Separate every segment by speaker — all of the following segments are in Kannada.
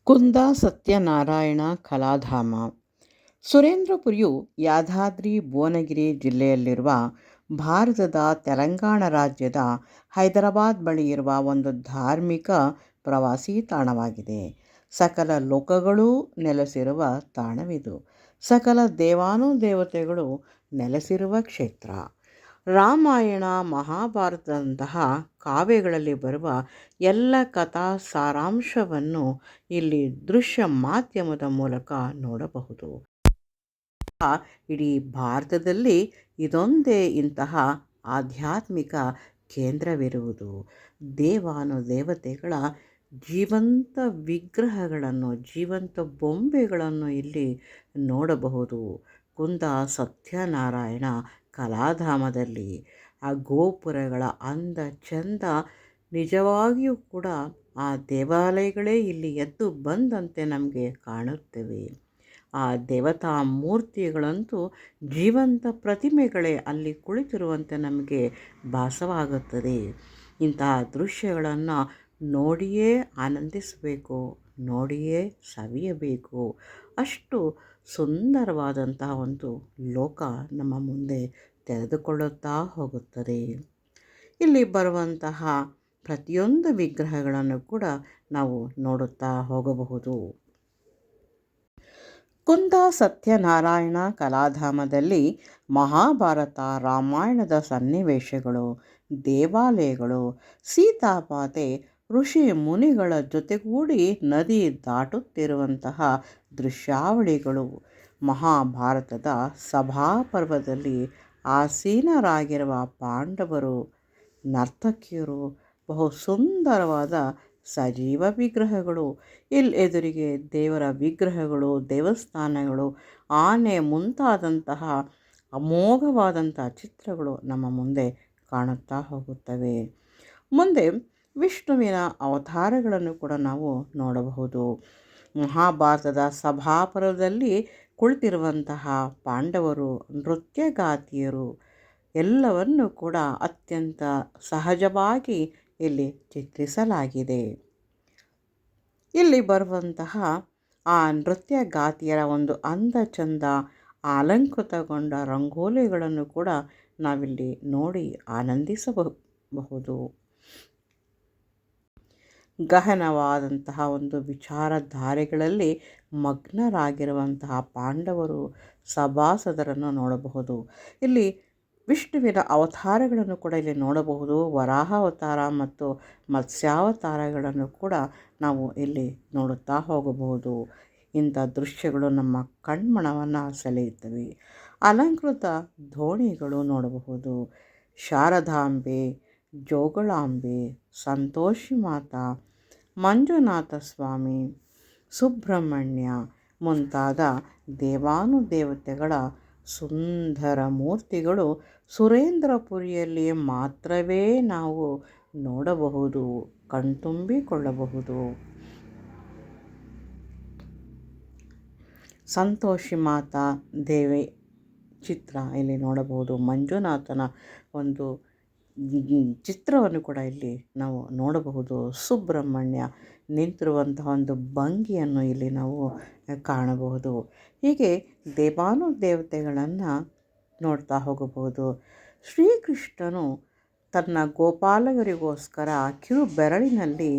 Speaker 1: ಕುಂದ ಸತ್ಯನಾರಾಯಣ ಕಲಾಧಾಮ. ಸುರೇಂದ್ರಪುರಿಯು ಯಾದಾದ್ರಿ ಭುವನಗಿರಿ ಜಿಲ್ಲೆಯಲ್ಲಿರುವ ಭಾರತದ ತೆಲಂಗಾಣ ರಾಜ್ಯದ ಹೈದರಾಬಾದ್ ಬಳಿ ಇರುವ ಒಂದು ಧಾರ್ಮಿಕ ಪ್ರವಾಸಿ ತಾಣವಾಗಿದೆ. ಸಕಲ ಲೋಕಗಳೂ ನೆಲೆಸಿರುವ ತಾಣವಿದು. ಸಕಲ ದೇವಾನುದೇವತೆಗಳು ನೆಲೆಸಿರುವ ಕ್ಷೇತ್ರ. ರಾಮಾಯಣ, ಮಹಾಭಾರತದಂತಹ ಕಾವ್ಯಗಳಲ್ಲಿ ಬರುವ ಎಲ್ಲ ಕಥಾ ಸಾರಾಂಶವನ್ನು ಇಲ್ಲಿ ದೃಶ್ಯ ಮಾಧ್ಯಮದ ಮೂಲಕ ನೋಡಬಹುದು. ಇಡೀ ಭಾರತದಲ್ಲಿ ಇದೊಂದೇ ಇಂತಹ ಆಧ್ಯಾತ್ಮಿಕ ಕೇಂದ್ರವಿರುವುದು. ದೇವಾನುದೇವತೆಗಳ ಜೀವಂತ ವಿಗ್ರಹಗಳನ್ನು, ಜೀವಂತ ಬೊಂಬೆಗಳನ್ನು ಇಲ್ಲಿ ನೋಡಬಹುದು. ಕುಂದ ಸತ್ಯನಾರಾಯಣ ಕಲಾಧಾಮದಲ್ಲಿ ಆ ಗೋಪುರಗಳ ಅಂದ ಚಂದ ನಿಜವಾಗಿಯೂ ಕೂಡ ಆ ದೇವಾಲಯಗಳೇ ಇಲ್ಲಿ ಎದ್ದು ಬಂದಂತೆ ನಮಗೆ ಕಾಣುತ್ತವೆ. ಆ ದೇವತಾ ಮೂರ್ತಿಗಳಂತೂ ಜೀವಂತ ಪ್ರತಿಮೆಗಳೇ ಅಲ್ಲಿ ಕುಳಿತಿರುವಂತೆ ನಮಗೆ ಭಾಸವಾಗುತ್ತದೆ. ಇಂತಹ ದೃಶ್ಯಗಳನ್ನು ನೋಡಿಯೇ ಆನಂದಿಸಬೇಕು, ನೋಡಿಯೇ ಸವಿಯಬೇಕು. ಅಷ್ಟು ಸುಂದರವಾದಂತಹ ಒಂದು ಲೋಕ ನಮ್ಮ ಮುಂದೆ ತೆರೆದುಕೊಳ್ಳುತ್ತಾ ಹೋಗುತ್ತದೆ. ಇಲ್ಲಿ ಬರುವಂತಹ ಪ್ರತಿಯೊಂದು ವಿಗ್ರಹಗಳನ್ನು ಕೂಡ ನಾವು ನೋಡುತ್ತಾ ಹೋಗಬಹುದು. ಕುಂದ ಸತ್ಯನಾರಾಯಣ ಕಲಾಧಾಮದಲ್ಲಿ ಮಹಾಭಾರತ, ರಾಮಾಯಣದ ಸನ್ನಿವೇಶಗಳು, ದೇವಾಲಯಗಳು, ಸೀತಾಮಾತೆ, ಋಷಿ ಮುನಿಗಳ ಜೊತೆಗೂಡಿ ನದಿ ದಾಟುತ್ತಿರುವಂತಹ ದೃಶ್ಯಾವಳಿಗಳು, ಮಹಾಭಾರತದ ಸಭಾಪರ್ವದಲ್ಲಿ ಆಸೀನರಾಗಿರುವ ಪಾಂಡವರು, ನರ್ತಕಿಯರು, ಬಹು ಸುಂದರವಾದ ಸಜೀವ ವಿಗ್ರಹಗಳು, ಇಲ್ಲಿ ಎದುರಿಗೆ ದೇವರ ವಿಗ್ರಹಗಳು, ದೇವಸ್ಥಾನಗಳು, ಆನೆ ಮುಂತಾದಂತಹ ಅಮೋಘವಾದಂತಹ ಚಿತ್ರಗಳು ನಮ್ಮ ಮುಂದೆ ಕಾಣುತ್ತಾ ಹೋಗುತ್ತವೆ. ಮುಂದೆ ವಿಷ್ಣುವಿನ ಅವತಾರಗಳನ್ನು ಕೂಡ ನಾವು ನೋಡಬಹುದು. ಮಹಾಭಾರತದ ಸಭಾಪರ್ವದಲ್ಲಿ ಕುಳಿತಿರುವಂತಹ ಪಾಂಡವರು, ನೃತ್ಯಗಾತಿಯರು ಎಲ್ಲವನ್ನು ಕೂಡ ಅತ್ಯಂತ ಸಹಜವಾಗಿ ಇಲ್ಲಿ ಚಿತ್ರಿಸಲಾಗಿದೆ. ಇಲ್ಲಿ ಬರುವಂತಹ ಆ ನೃತ್ಯಗಾತಿಯರ ಒಂದು ಅಂದ ಚಂದ, ಅಲಂಕೃತಗೊಂಡ ರಂಗೋಲಿಗಳನ್ನು ಕೂಡ ನಾವಿಲ್ಲಿ ನೋಡಿ ಆನಂದಿಸಬಹುದು. ಗಹನವಾದಂತಹ ಒಂದು ವಿಚಾರಧಾರೆಗಳಲ್ಲಿ ಮಗ್ನರಾಗಿರುವಂತಹ ಪಾಂಡವರು, ಸಭಾಸದರನ್ನು ನೋಡಬಹುದು. ಇಲ್ಲಿ ವಿಷ್ಣುವಿನ ಅವತಾರಗಳನ್ನು ಕೂಡ ಇಲ್ಲಿ ನೋಡಬಹುದು. ವರಾಹ ಅವತಾರ ಮತ್ತು ಮತ್ಸ್ಯಾವತಾರಗಳನ್ನು ಕೂಡ ನಾವು ಇಲ್ಲಿ ನೋಡುತ್ತಾ ಹೋಗಬಹುದು. ಇಂಥ ದೃಶ್ಯಗಳು ನಮ್ಮ ಕಣ್ಮನವನ್ನು ಸೆಳೆಯುತ್ತವೆ. ಅಲಂಕೃತ ದೋಣಿಗಳು ನೋಡಬಹುದು. ಶಾರದಾಂಬೆ, ಜೋಗಳಾಂಬೆ, ಸಂತೋಷಿ ಮಾತಾ, ಮಂಜುನಾಥ ಸ್ವಾಮಿ, ಸುಬ್ರಹ್ಮಣ್ಯ ಮುಂತಾದ ದೇವಾನುದೇವತೆಗಳ ಸುಂದರ ಮೂರ್ತಿಗಳು ಸುರೇಂದ್ರಪುರಿಯಲ್ಲಿ ಮಾತ್ರವೇ ನಾವು ನೋಡಬಹುದು, ಕಣ್ತುಂಬಿಕೊಳ್ಳಬಹುದು. ಸಂತೋಷಿ ಮಾತಾ ದೇವಿ ಚಿತ್ರ ಇಲ್ಲಿ ನೋಡಬಹುದು. ಮಂಜುನಾಥನ ಒಂದು ಚಿತ್ರವನ್ನು ಕೂಡ ಇಲ್ಲಿ ನಾವು ನೋಡಬಹುದು. ಸುಬ್ರಹ್ಮಣ್ಯ ನಿಂತಿರುವಂತಹ ಒಂದು ಭಂಗಿಯನ್ನು ಇಲ್ಲಿ ನಾವು ಕಾಣಬಹುದು. ಹೀಗೆ ದೇವಾನುದೇವತೆಗಳನ್ನು ನೋಡ್ತಾ ಹೋಗಬಹುದು. ಶ್ರೀಕೃಷ್ಣನು ತನ್ನ ಗೋಪಾಲಕರಿಗೋಸ್ಕರ ಕಿರು ಬೆರಳಿನಲ್ಲಿ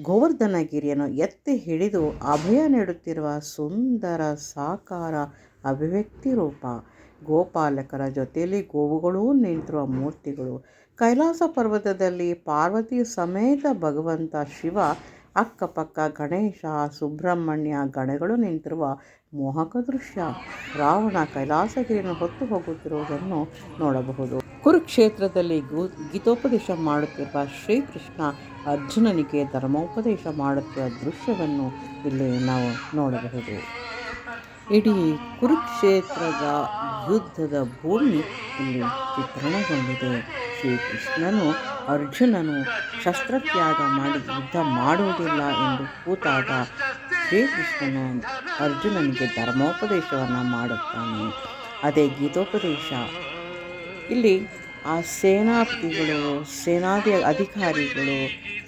Speaker 1: ಗೋವರ್ಧನಗಿರಿಯನ್ನು ಎತ್ತಿ ಹಿಡಿದು ಅಭಯ ನೀಡುತ್ತಿರುವ ಸುಂದರ ಸಾಕಾರ ಅಭಿವ್ಯಕ್ತಿ ರೂಪ. ಗೋಪಾಲಕರ ಜೊತೆಯಲ್ಲಿ ಗೋವುಗಳೂ ನಿಂತಿರುವ ಮೂರ್ತಿಗಳು. ಕೈಲಾಸ ಪರ್ವತದಲ್ಲಿ ಪಾರ್ವತಿ ಸಮೇತ ಭಗವಂತ ಶಿವ, ಅಕ್ಕಪಕ್ಕ ಗಣೇಶ, ಸುಬ್ರಹ್ಮಣ್ಯ ಗಣಗಳು ನಿಂತಿರುವ ಮೋಹಕ ದೃಶ್ಯ. ರಾವಣ ಕೈಲಾಸಗಿರಿಯನ್ನು ಹೊತ್ತು ಹೋಗುತ್ತಿರುವುದನ್ನು ನೋಡಬಹುದು. ಕುರುಕ್ಷೇತ್ರದಲ್ಲಿ ಗೀತೋಪದೇಶ ಮಾಡುತ್ತಿರುವ ಶ್ರೀಕೃಷ್ಣ ಅರ್ಜುನನಿಗೆ ಧರ್ಮೋಪದೇಶ ಮಾಡುತ್ತಿರುವ ದೃಶ್ಯವನ್ನು ಇಲ್ಲಿ ನಾವು ನೋಡಬಹುದು. ಇಡೀ ಕುರುಕ್ಷೇತ್ರದ ಯುದ್ಧದ ಭೂಮಿ ಇಲ್ಲಿ ಚಿತ್ರಣಗೊಂಡಿದೆ. ಶ್ರೀಕೃಷ್ಣನು ಅರ್ಜುನನು ಶಸ್ತ್ರತ್ಯಾಗ ಮಾಡಿ ಯುದ್ಧ ಮಾಡುವುದಿಲ್ಲ ಎಂದು ಕೂತಾಗ ಶ್ರೀಕೃಷ್ಣನು ಅರ್ಜುನನಿಗೆ ಧರ್ಮೋಪದೇಶವನ್ನು ಮಾಡುತ್ತಾನೆ. ಅದೇ ಗೀತೋಪದೇಶ. ಇಲ್ಲಿ ಆ ಸೇನಾಪತಿಗಳು, ಸೇನಾದಿ ಅಧಿಕಾರಿಗಳು,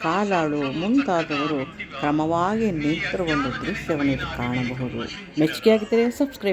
Speaker 1: ಕಾಲಾಳು ಮುಂತಾದವರು ಕ್ರಮವಾಗಿ ನಿಂತಿರುವ ಒಂದು ದೃಶ್ಯವನ್ನು ಇಲ್ಲಿ ಕಾಣಬಹುದು. ಮೆಚ್ಚುಗೆ ಆಗಿದ್ದರೆ ಸಬ್ಸ್ಕ್ರೈಬ್